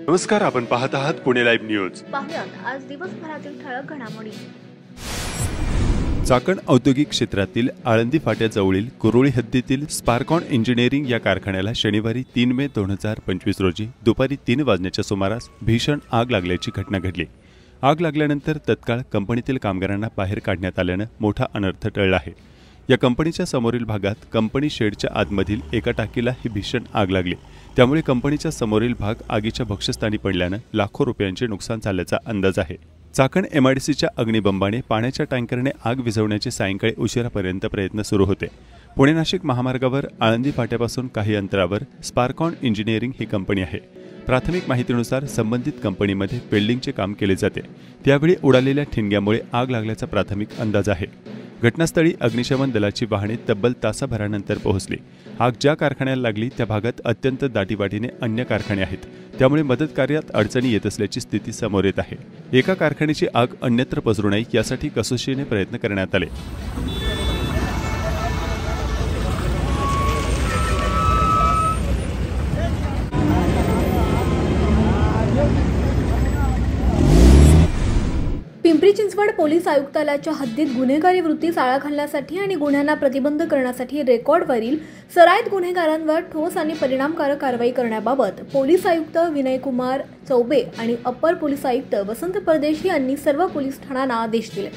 नमस्कार, आपण पाहत आहात पुणे लाईव्ह न्यूज। पाहुयात आज दिवसभरातील ठळक घडामोडी। चाकण औद्योगिक क्षेत्रातील आळंदी फाट्याजवळील कुरोळी हद्दीतील स्पार्कॉन इंजिनिअरिंग या कारखान्याला शनिवारी 3 मे 2025 रोजी दुपारी 3 वाजण्याच्या सुमारास भीषण आग लागल्याची घटना घडली। आग लागल्यानंतर तत्काळ कंपनीतील कामगारांना बाहेर काढण्यात आल्याने मोठा अनर्थ टळला आहे। या कंपनीच्या समोरील भागात कंपनी शेडच्या आतमधील एका टाकीला ही भीषण आग लागली। त्यामुळे कंपनीच्या समोरील भाग आगीच्या भक्षस्थानी पडल्याने लाखो रुपयांचे नुकसान झाल्याचा अंदाज आहे। चाकण एमआयडीसीच्या अग्निबंबाने पाण्याच्या टँकरने आग विझवण्याचे सायंकाळी उशिरापर्यंत प्रयत्न सुरू होते। पुणे नाशिक महामार्गावर आळंदी फाट्यापासून काही अंतरावर स्पार्कॉन इंजिनिअरिंग ही कंपनी आहे। प्राथमिक माहितीनुसार संबंधित कंपनीमध्ये वेल्डिंगचे काम केले जाते। त्यावेळी उडालेल्या ठिणग्यामुळे आग लागल्याचा प्राथमिक अंदाज आहे। घटनास्थळी अग्निशमन दलाची वाहने तब्बल तासाभरानंतर पोहोचली। आग ज्या कारखान्याला लागली त्या भागात अत्यंत दाटीवाटीने अन्य कारखाने आहेत, त्यामुळे मदत कार्यात अडचणी येत असल्याची स्थिती समोर येत आहे। एका कारखान्याची आग अन्यत्र पसरू नये यासाठी कसोशीने प्रयत्न करण्यात आले। पिंपरी चिंचवड पोलीस आयुक्तालयाच्या हद्दीत गुन्हेगारी वृत्तीस आळा घालण्यासाठी आणि गुन्ह्यांना प्रतिबंध करण्यासाठी रेकॉर्डवरील सराईत गुन्हेगारांवर ठोस आणि परिणामकारक कारवाई करण्याबाबत पोलीस आयुक्त विनयकुमार चौबे आणि अप्पर पोलीस आयुक्त वसंत परदेशी यांनी सर्व पोलीस ठाण्यांना आदेश दिले।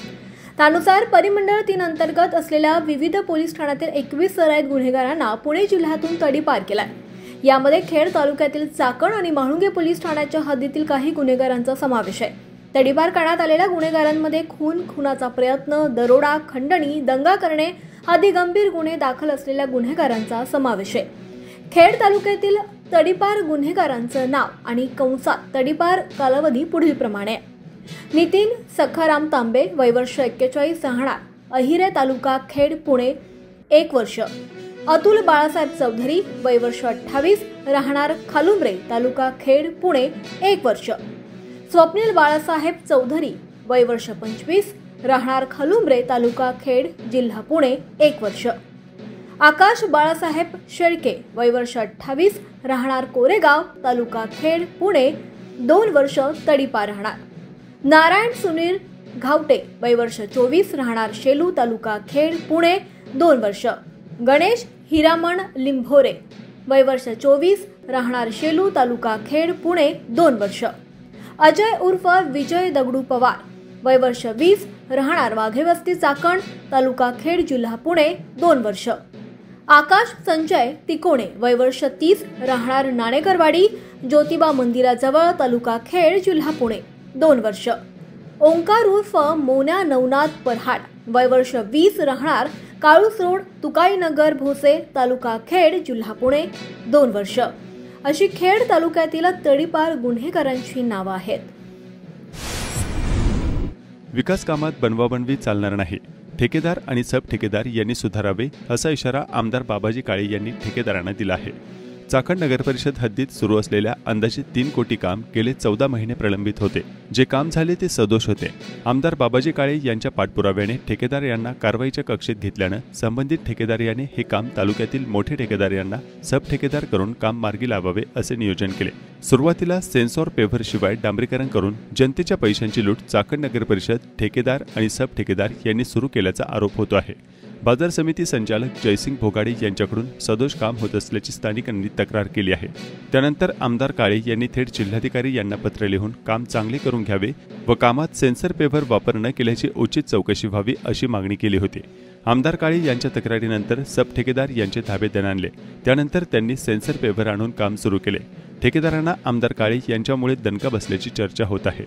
त्यानुसार परिमंडळ 3 अंतर्गत असलेल्या विविध पोलीस ठाण्यातील 21 सराईत गुन्हेगारांना पुणे जिल्ह्यातून तडीपार केलाय। यामध्ये खेड तालुक्यातील चाकण आणि म्हाळुंगे पोलीस ठाण्याच्या हद्दीतील काही गुन्हेगारांचा समावेश आहे। तडीपार करण्यात आलेल्या गुन्हेगारांमध्ये खून, खुनाचा प्रयत्न, दरोडा, खंडणी, दंगा करणे आदी गंभीर गुन्हे दाखल असलेल्या गुन्हेगारांचा समावेश आहे। खेड तालुक्यातील तडीपार गुन्हेगारांचं नाव आणि कंसात तडीपार कालावधी पुढील प्रमाणे आहे। नितीन सखाराम तांबे, वय वर्ष 41, राहणार अहिरे, तालुका खेड, पुणे, 1 वर्ष। अतुल बाळासाहेब चौधरी, वय वर्ष 28, राहणार खालुंब्रे, तालुका खेड, पुणे, 1 वर्ष। स्वप्नील बाळासाहेब चौधरी, वय वर्ष 25, राहणार खालुंब्रे, तालुका खेड, जिल्हा पुणे, 1 वर्ष। आकाश बाळासाहेब शेळके, वय वर्ष 28, राहणार कोरेगाव, तालुका खेड, पुणे, 2 वर्ष तडीपार राहणार। नारायण सुनील घावटे, वय वर्ष 24, राहणार शेलू, तालुका खेड, पुणे, 2 वर्ष। गणेश हिरामण लिंभोरे, वय वर्ष 24, राहणार शेलू, तालुका खेड, पुणे, 2 वर्ष। अजय उर्फ विजय दगडू पवार, वय वर्ष 20, राहणार वाघेवस्ती, चाकण, तालुका खेड, जिल्हा पुणे, 2 वर्ष। आकाश संजय तिकोणे, वय वर्ष 30, राहणार नाणेकरवाडी, ज्योतिबा मंदिराजवळ, तालुका खेड, जिल्हा पुणे, 2 वर्ष। ओंकार उर्फ मोन्या नवनाथ परहाड, वय वर्ष 20, राहणार काळूस रोड, तुकाईनगर भोसे, तालुका खेड, जिल्हा पुणे, 2 वर्ष। अशी खेड तालुक्यातील तडीपार गुन्हेगारांची नावं आहेत। विकास कामात बनवाबनवी चालणार नाही, ठेकेदार आणि सब ठेकेदार यांनी सुधारावे असा इशारा आमदार बाबाजी काळे यांनी ठेकेदारांना दिला आहे। चाकण नगर परिषद हद्दीत सुरू असलेल्या अंदाजे 3 कोटी काम गेले 14 महिने प्रलंबित होते। जे काम झाले ते सदोष होते। आमदार बाबाजी काळे यांच्या पाठपुराव्याने ठेकेदार यांना कारवाईच्या कक्षेत घेतल्यानं संबंधित ठेकेदार यांनी हे काम तालुक्यातील मोठे ठेकेदार यांना सब ठेकेदार करून काम मार्गी लावावे असे नियोजन केले। सुरुवातीला सेन्सॉर पेव्हर शिवाय डांबरीकरण करून जनतेच्या पैशांची लूट चाकण नगर परिषद, ठेकेदार आणि सब ठेकेदार यांनी सुरू केल्याचा आरोप होतो आहे। बाजार समिती संचालक जयसिंग भोगाडे यांच्याकडून सदोष काम होत असल्याची स्थानिकांनी तक्रार केली आहे। त्यानंतर आमदार काळे यांनी थेट जिल्हाधिकारी यांना पत्र लिहून काम चांगले करून घ्यावे व कामात सेन्सर पेव्हर वापर न केल्याची उचित चौकशी व्हावी अशी मागणी केली होती। आमदार काळे यांच्या तक्रारीनंतर सब ठेकेदार यांचे धाबे देण्यात आणले। त्यानंतर त्यांनी सेन्सर पेव्हर आणून काम सुरू केले। ठेकेदारांना आमदार काळे यांच्यामुळे दणका बसल्याची चर्चा होत आहे।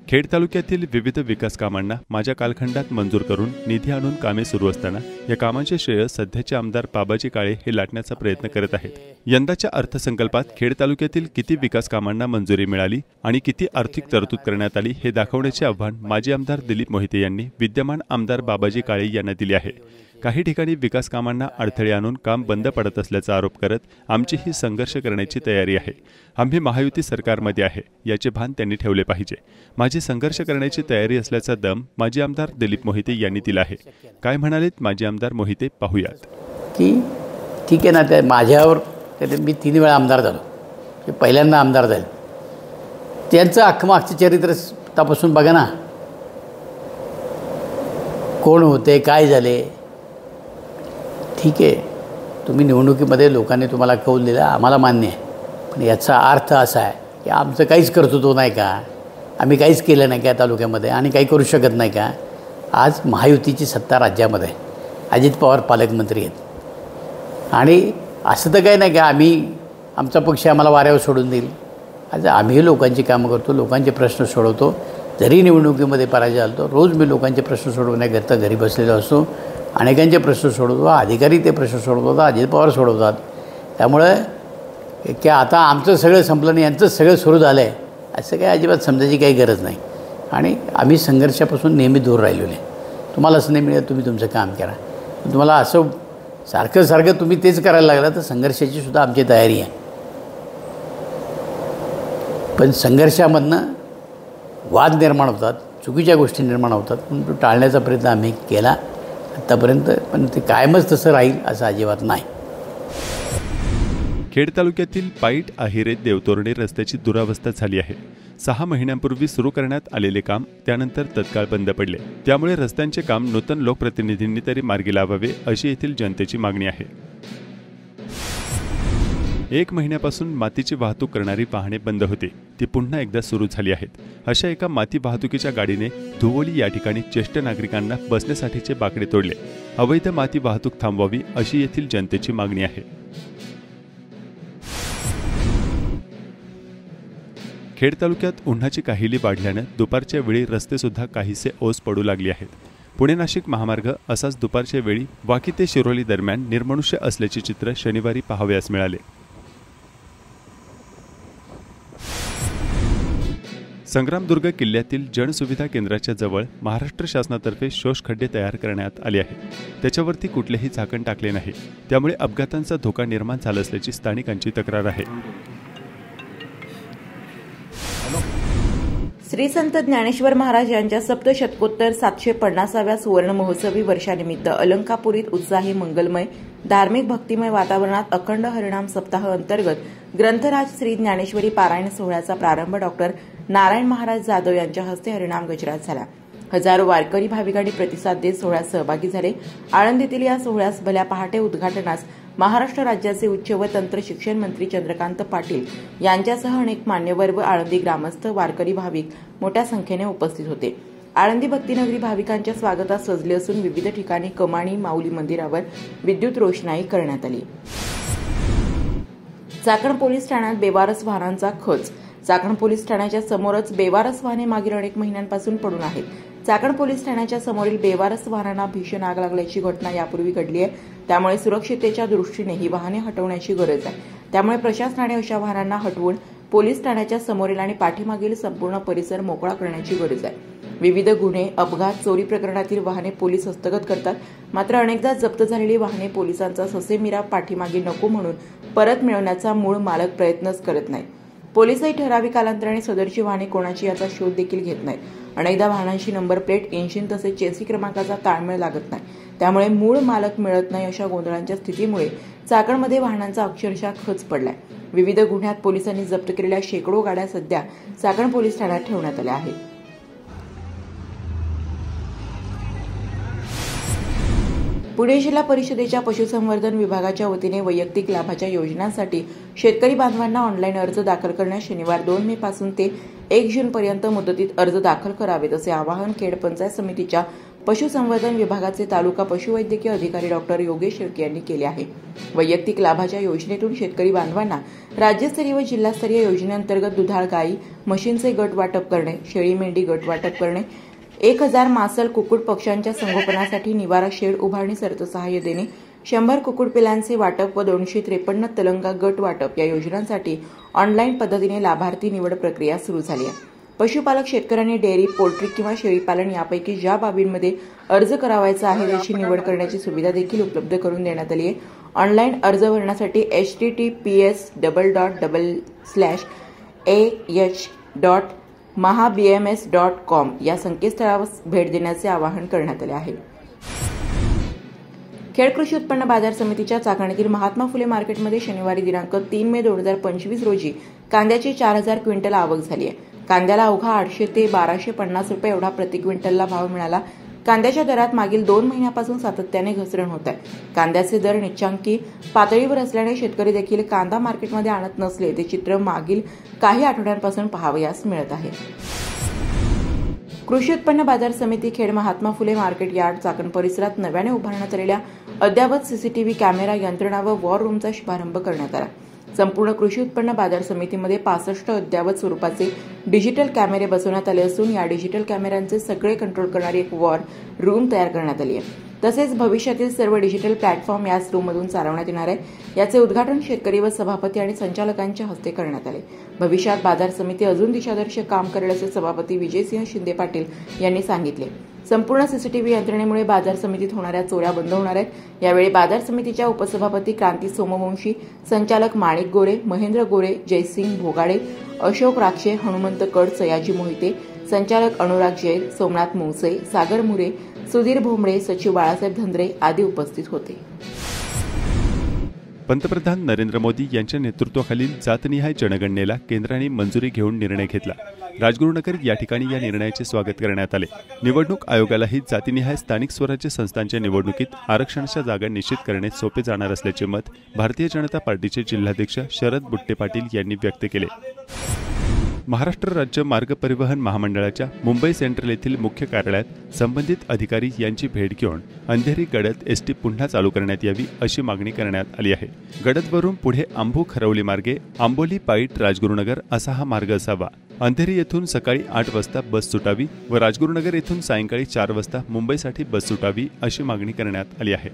खेड तालुक्यातील विविध विकास कामांना माझ्या कालखंडात मंजूर करून निधी आणून कामे सुरू असताना या कामांचे श्रेय सध्याचे आमदार बाबाजी काळे हे लाटण्याचा प्रयत्न करत आहेत। यंदाच्या अर्थसंकल्पात खेड तालुक्यातील किती विकास कामांना मंजुरी मिळाली आणि किती आर्थिक तरतूद करण्यात आली हे दाखवण्याचे आव्हान माजी आमदार दिलीप मोहिते यांनी विद्यमान आमदार बाबाजी काळे यांना दिले आहे। काही ठिकाणी विकास कामांना अडथळे आणून काम बंद पडत असल्याचा आरोप करत आमची ही संघर्ष करण्याची तयारी आहे। आम्ही महायुती सरकारमध्ये आहे याचे भान त्यांनी ठेवले पाहिजे। माझी संघर्ष करण्याची तयारी असल्याचा दम माजी आमदार दिलीप मोहिते यांनी दिला आहे। काय म्हणालेत माजी आमदार मोहिते पाहूयात। की ठीक आहे ना, ते माझ्यावर मी 3 वेळा आमदार झालो, ते पहिल्यांदा आमदार झाले, त्यांचं अख्खमागचं चरित्र तपासून बघा ना, कोण होते, काय झाले. ठीक आहे, तुम्ही निवडणुकीमध्ये लोकांनी तुम्हाला कौल दिला, आम्हाला मान्य आहे, पण याचा अर्थ असा आहे की आमचं काहीच कर्तृत्व नाही का, आम्ही काहीच केलं नाही का तालुक्यामध्ये आणि काही करू शकत नाही का. आज महायुतीची सत्ता राज्यामध्ये, अजित पवार पालकमंत्री आहेत आणि असं तर काही नाही का आमचा पक्ष आम्हाला वाऱ्यावर सोडून देईल. आज आम्ही लोकांची कामं करतो, लोकांचे प्रश्न सोडवतो. जरी निवडणुकीमध्ये पराजय झालो, रोज मी लोकांचे प्रश्न सोडवण्याकरता घरी बसलेलो असतो, अनेकांचे प्रश्न सोडवतो, अधिकारी ते प्रश्न सोडवतात, अजित पवार सोडवतात. त्यामुळं की आता आमचं सगळं संपलं नाही, यांचं सगळं सुरू झालं आहे असं काही अजिबात समजायची काही गरज नाही. आणि आम्ही संघर्षापासून नेहमी दूर राहिलेलो आहे. तुम्हाला असं नाही मिळत, तुम्ही तुमचं काम करा. तुम्हाला असं सारखं तुम्ही तेच करायला लागला तर संघर्षाची सुद्धा आमची तयारी आहे. पण संघर्षामधनं वाद निर्माण होतात, चुकीच्या गोष्टी निर्माण होतात, पण तो टाळण्याचा प्रयत्न आम्ही केला आत्तापर्यंत, पण ते कायमच तसं राहील असं अजिबात नाही. खेड तालुक्यातील पाईट आहिरे देवतोरणे रस्त्याची दुरावस्था झाली आहे. 6 महिन्यांपूर्वी सुरू करण्यात आलेले काम त्यानंतर तत्काळ बंद पडले. त्यामुळे रस्त्यांचे काम नूतन लोकप्रतिनिधींनी तरी मार्गी लावावे अशी येथील जनतेची मागणी आहे. 1 महिन्यापासून मातीची वाहतूक करणारी वाहने बंद होती, ती पुन्हा एकदा सुरू झाली आहेत. अशा एका माती वाहतुकीच्या गाडीने धुवोली या ठिकाणी ज्येष्ठ नागरिकांना बसण्यासाठीचे बाकडे तोडले. अवैध माती वाहतूक थांबवावी अशी येथील जनतेची मागणी आहे. खेड तालुक्यात उन्हाची काहिली वाढल्यानं दुपारच्या वेळी रस्ते सुद्धा काहीसे ओस पडू लागले आहेत. पुणे नाशिक महामार्ग असाच दुपारच्या वेळी वाकी ते शिरोली दरम्यान निर्मनुष्य असल्याचे चित्र शनिवारी पाहावयास मिळाले. संग्रामदुर्ग किल्ल्यातील जनसुविधा केंद्राच्या जवळ महाराष्ट्र शासनातर्फे शोषखड्डे तयार करण्यात आले आहेत. त्याच्यावरती कुठलेही झाकण टाकले नाही, त्यामुळे अपघातांचा धोका निर्माण झाला असल्याची स्थानिकांची तक्रार आहे. श्री संत ज्ञानेश्वर महाराज यांच्या सप्तशतकोत्तर 750व्या सुवर्ण महोत्सवी वर्षानिमित्त अलंकापुरीत उत्साही मंगलमय धार्मिक भक्तिमय वातावरणात अखंड हरिनाम सप्ताह अंतर्गत ग्रंथराज श्री ज्ञानेश्वरी पारायण सोहळ्याचा प्रारंभ डॉक्टर नारायण महाराज जाधव यांच्या हस्ते हरिनाम गजरात झाला. हजारो वारकरी भाविकांनी प्रतिसाद देत सोहळ्यात सहभागी झाले. आळंदीतील या सोहळ्यास भल्या पहाटे उद्घाटनास महाराष्ट्र राज्याचे उच्च व तंत्र शिक्षण मंत्री चंद्रकांत पाटील यांच्यासह अनेक मान्यवर व आळंदी ग्रामस्थ वारकरी भाविक मोठ्या संख्येने उपस्थित होते. आळंदी भक्तिनगरी भाविकांच्या स्वागतात सजली असून विविध ठिकाणी कमानी माऊली मंदिरावर विद्युत रोषणाई करण्यात आली. चाकण पोलीस ठाण्यात बेवारस वाहनांचा खच. चाकण पोलीस ठाण्याच्या समोरच बेवारस वाहने मागील अनेक महिन्यांपासून पडून आहेत. चाकण पोलीस ठाण्याच्या समोरील बेवारस वाहनांना भीषण आग लागल्याची घटना यापूर्वी घडली आहे. त्यामुळे सुरक्षिततेच्या दृष्टीने ही वाहने हटवण्याची गरज आहे. त्यामुळे प्रशासनाने अशा वाहनांना हटवून पोलीस ठाण्याच्या समोरील आणि पाठीमागील संपूर्ण परिसर मोकळा करण्याची गरज आहे. विविध गुन्हे, अपघात, चोरी प्रकरणातील वाहने पोलीस हस्तगत करतात. मात्र अनेकदा जप्त झालेली वाहने पोलिसांचा ससेमिरा पाठीमागे नको म्हणून परत मिळवण्याचा मूळ मालक प्रयत्नच करत नाही. पोलिसही ठराविक कालांतराने सदरची वाहने कोणाची याचा शोध देखील घेत नाहीत. अनेकदा वाहनांची नंबर प्लेट, इंजिन तसेच चेसी क्रमांकाचा ताळमेळ लागत नाही. त्यामुळे मूळ मालक मिळत नाही. अशा गोंधळांच्या स्थितीमुळे चाकणमध्ये वाहनांचा अक्षरशः खच पडलाय. विविध गुन्ह्यात पोलिसांनी जप्त केलेल्या शेकडो गाड्या सध्या चाकण पोलीस ठाण्यात ठेवण्यात आल्या आहेत. पुणे जिल्हा परिषदेच्या पशुसंवर्धन विभागाच्या वतीने वैयक्तिक लाभाच्या योजनांसाठी शेतकरी बांधवांना ऑनलाईन अर्ज दाखल करण्यास शनिवार 2 मे पासून ते 1 जून पर्यंत मुदतीत अर्ज दाखल करावेत असे आवाहन खेड पंचायत समितीच्या पशुसंवर्धन विभागाचे तालुका पशुवैद्यकीय अधिकारी डॉक्टर योगेश शेळके यांनी केले आहे. वैयक्तिक लाभाच्या योजनेतून शेतकरी बांधवांना राज्यस्तरीय व जिल्हास्तरीय योजनेअंतर्गत दुधाळ गायी, म्हशींचे गट वाटप करणे, शेळी मेंढी गट वाटप करणे, 1000 मासल कुक्कुट पक्ष्यांच्या संगोपनासाठी निवारा शेड उभारणी अर्थसहाय्य देणे, 100 कुक्कुट पिलांचे वाटप व 253 तलंगा गट वाटप या योजनांसाठी ऑनलाईन पद्धतीने लाभार्थी निवड प्रक्रिया सुरू झाली आहे. पशुपालक शेतकऱ्यांनी डेअरी, पोल्ट्री किंवा शेळीपालन यापैकी ज्या बाबींमध्ये अर्ज करावायचा आहे त्याची निवड करण्याची सुविधा देखील उपलब्ध करून देण्यात आली आहे. ऑनलाईन अर्ज भरण्यासाठी https://ah.mahabms.com या संकेतस्थळावर भेट देण्याचे आवाहन करण्यात आले आहे. खेड कृषी उत्पन्न बाजार समितीच्या चाकणीतील महात्मा फुले मार्केटमध्ये शनिवारी दिनांक 3 मे 2025 रोजी कांद्याची 4,000 क्विंटल आवक झाली आहे. कांद्याला अवघा 800 ते 1250 रुपये एवढा प्रति क्विंटलला भाव मिळाला. कांद्याच्या दरात मागील 2 महिन्यापासून सातत्याने घसरण होत आहे. कांद्याचे दर निच्चांकी पातळीवर असल्याने शेतकरी देखील कांदा मार्केटमध्ये आणत नसले ते चित्र मागील काही आठवड्यांपासून पाहावयास मिळत आहे. कृषी उत्पन्न बाजार समिती खेड महात्मा फुले मार्केट यार्ड चाकण परिसरात नव्याने उभारण्यात आलेल्या अद्ययावत सीसीटीव्ही कॅमेरा यंत्रणा व वॉर रूमचा शुभारंभ करण्यात आला. संपूर्ण कृषी उत्पन्न बाजार समितीमध्ये 65 अद्ययावत स्वरूपाचे डिजिटल कॅमेरे बसवण्यात आले असून या डिजिटल कॅमेऱ्यांचे सगळे कंट्रोल करणारी एक वॉर रूम तयार करण्यात आली आहे. तसेच भविष्यातील सर्व डिजिटल प्लॅटफॉर्म याच रूममधून चालवण्यात येणार आहे. याचे उद्घाटन शेतकरी व सभापती आणि संचालकांच्या हस्ते करण्यात आले. भविष्यात बाजार समिती अजून दिशादर्शक काम करेल असे सभापती विजयसिंह शिंदे पाटील यांनी सांगितले. संपूर्ण सीसीटीव्ही यंत्रणेमुळे बाजार समितीत होणाऱ्या चोऱ्या बंद होणार आहेत. यावेळी बाजार समितीच्या उपसभापती क्रांती सोमवंशी, संचालक माणिक गोरे, महेंद्र गोरे, जयसिंग भोगाडे, अशोक राक्षे, हनुमंत कड, सयाजी मोहिते, संचालक अनुराग जैन, सोमनाथ मुंसे, सागर मुरे, सुधीर भोमडे, सचिव बाळासाहेब धंद्रे आदी उपस्थित होते. पंतप्रधान नरेंद्र मोदी यांच्या नेतृत्वाखालील जातनिहाय जनगणनेला केंद्राने मंजुरी घेऊन निर्णय घेतला. राजगुरुनगर या ठिकाणी या निर्णयाचे स्वागत करण्यात आले. निवडणूक आयोगालाही जातीनिहाय स्थानिक स्वराज्य संस्थांच्या निवडणुकीत आरक्षणाच्या जागा निश्चित करणे सोपे जाणार असल्याचे मत भारतीय जनता पार्टीचे जिल्हाध्यक्ष शरद बुट्टे पाटील यांनी व्यक्त केले. महाराष्ट्र राज्य मार्ग परिवहन महामंडळाच्या मुंबई सेंट्रल येथील मुख्य कार्यालयात संबंधित अधिकारी यांची भेट घेऊन अंधेरी गडद एसटी पुन्हा चालू करण्यात यावी अशी मागणी करण्यात आली आहे. गडदवरून पुढे आंबू खरवली मार्गे आंबोली पाईट राजगुरुनगर असा हा मार्ग असावा. अंधेरी येथून सकाळी 8 वाजता बस सुटावी व राजगुरुनगर येथून सायंकाळी 4 वाजता मुंबईसाठी बस सुटावी अशी मागणी करण्यात आली आहे.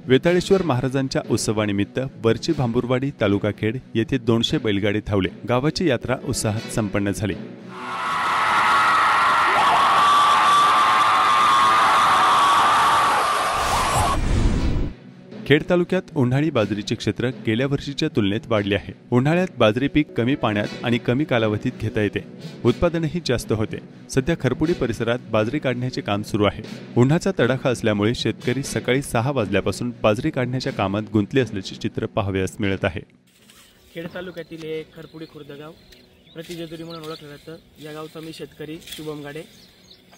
वेताळेश्वर महाराजांच्या उत्सवानिमित्त वरची भांबुरवाडी तालुका खेड येथे 200 बैलगाडी धावले. गावाची यात्रा उत्साहात संपन्न झाली. खेड तालुक्यात उन्हाळी बाजरीचे क्षेत्र गेल्या वर्षीच्या तुलनेत वाढले आहे. उन्हाळ्यात बाजरी पीक कमी पाण्यात आणि कमी कालावधीत घेता येते. उत्पादनही जास्त होते. सध्या खरपुडी परिसरात बाजरी काढण्याचे काम सुरू आहे. उन्हाचा तडाखा असल्यामुळे शेतकरी सकाळी 6 वाजल्यापासून बाजरी काढण्याच्या कामात गुंतले असल्याचे चित्र पाहावयास मिळत आहे. खेड तालुक्यातील हे खरपुडी खुर्द गाव प्रतिजेजुरी म्हणून ओळखलं जातं. या गावचा मी शेतकरी शुभम गाडे.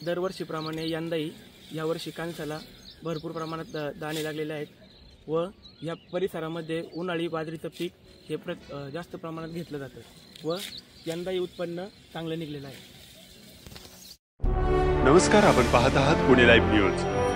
दरवर्षीप्रमाणे यंदाही यावर्षी कांसाला भरपूर प्रमाणात दाणे लागलेले आहेत व या परिसरामध्ये उन्हाळी बाजरीचं पीक हे जास्त प्रमाणात घेतलं जातं व यंदाही उत्पन्न चांगलं निघलेलं आहे. नमस्कार, आपण पाहत आहात पुणे लाईव्ह न्यूज.